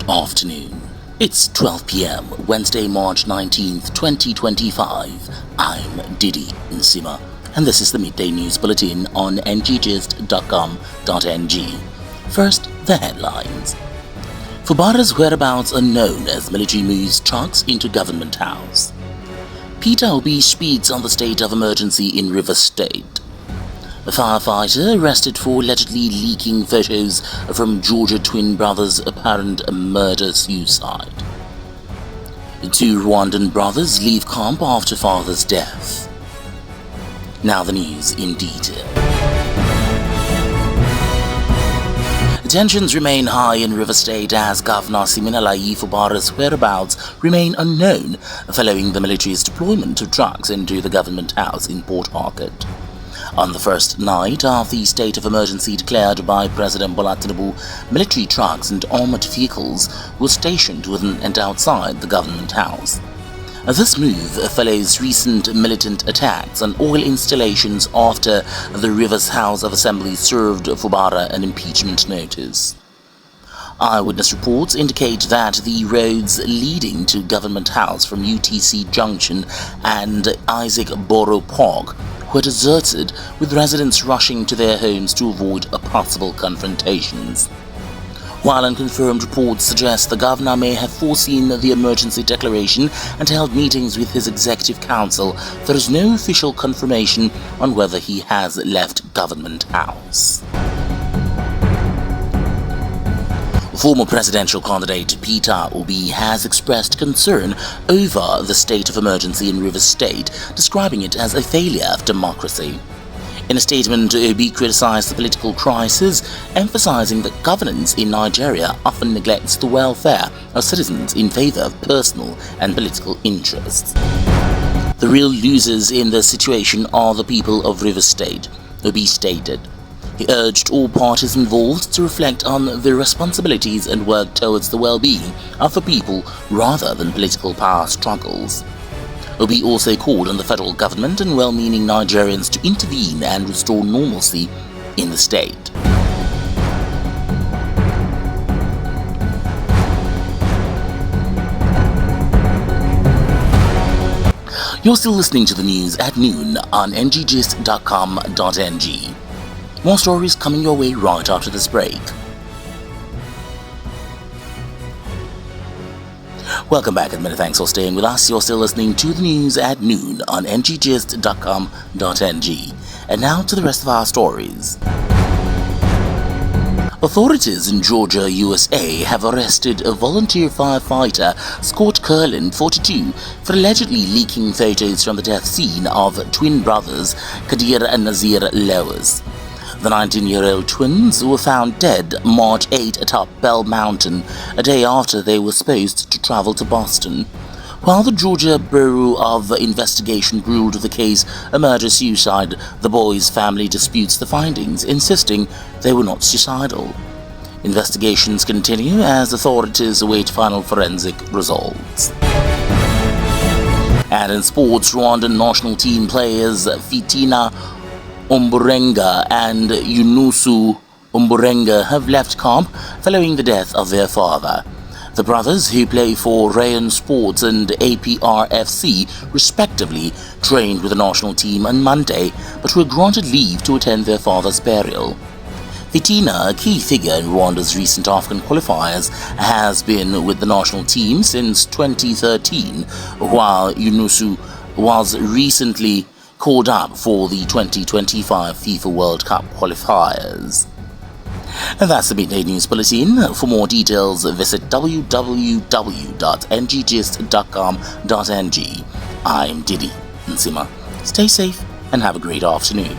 Good afternoon. It's 12 p.m. Wednesday, March 19th, 2025. I'm Didi Nsima, and this is the Midday News Bulletin on nggist.com.ng. First, the headlines. Fubara's whereabouts unknown as military moves trucks into government house. Peter Obi speaks on the state of emergency in Rivers State. A firefighter arrested for allegedly leaking photos from Georgia twin brothers' apparent murder-suicide. Two Rwandan brothers leave camp after father's death. Now the news in detail. Tensions remain high in Rivers State as Governor Siminalayi Fubara's whereabouts remain unknown following the military's deployment of trucks into the government house in Port Harcourt. On the first night of the state of emergency declared by President Bola Tinubu, military trucks and armored vehicles were stationed within and outside the government house. This move follows recent militant attacks on oil installations after the Rivers House of Assembly served Fubara an impeachment notice. Eyewitness reports indicate that the roads leading to Government House from UTC Junction and Isaac Borough Park were deserted, with residents rushing to their homes to avoid possible confrontations. While unconfirmed reports suggest the governor may have foreseen the emergency declaration and held meetings with his executive council, there is no official confirmation on whether he has left Government House. Former presidential candidate Peter Obi has expressed concern over the state of emergency in Rivers State, describing it as a failure of democracy. In a statement, Obi criticized the political crisis, emphasizing that governance in Nigeria often neglects the welfare of citizens in favor of personal and political interests. The real losers in the situation are the people of Rivers State, Obi stated. He urged all parties involved to reflect on their responsibilities and work towards the well-being of the people rather than political power struggles. Obi also called on the federal government and well-meaning Nigerians to intervene and restore normalcy in the state. You're still listening to the news at noon on nggist.com.ng. More stories coming your way right after this break. Welcome back and many thanks for staying with us. You're still listening to the news at noon on nggist.com.ng. And now to the rest of our stories. Authorities in Georgia, USA have arrested a volunteer firefighter, Scott Curlin, 42, for allegedly leaking photos from the death scene of twin brothers Kadir and Nazir Lewis. The 19-year-old twins were found dead March 8 atop Bell Mountain, a day after they were supposed to travel to Boston. While the Georgia Bureau of Investigation ruled the case a murder-suicide, the boys' family disputes the findings, insisting they were not suicidal. Investigations continue as authorities await final forensic results. And in sports, Rwandan national team players Fitina Omborenga and Yunusu Omborenga have left camp following the death of their father. The brothers, who play for Rayon Sports and APRFC respectively, trained with the national team on Monday but were granted leave to attend their father's burial. Fitina, a key figure in Rwanda's recent African qualifiers, has been with the national team since 2013, while Yunusu was recently called up for the 2025 FIFA World Cup qualifiers. And that's the Midday News Bulletin. For more details, visit www.nggist.com.ng. I'm Didi Nsima. Stay safe and have a great afternoon.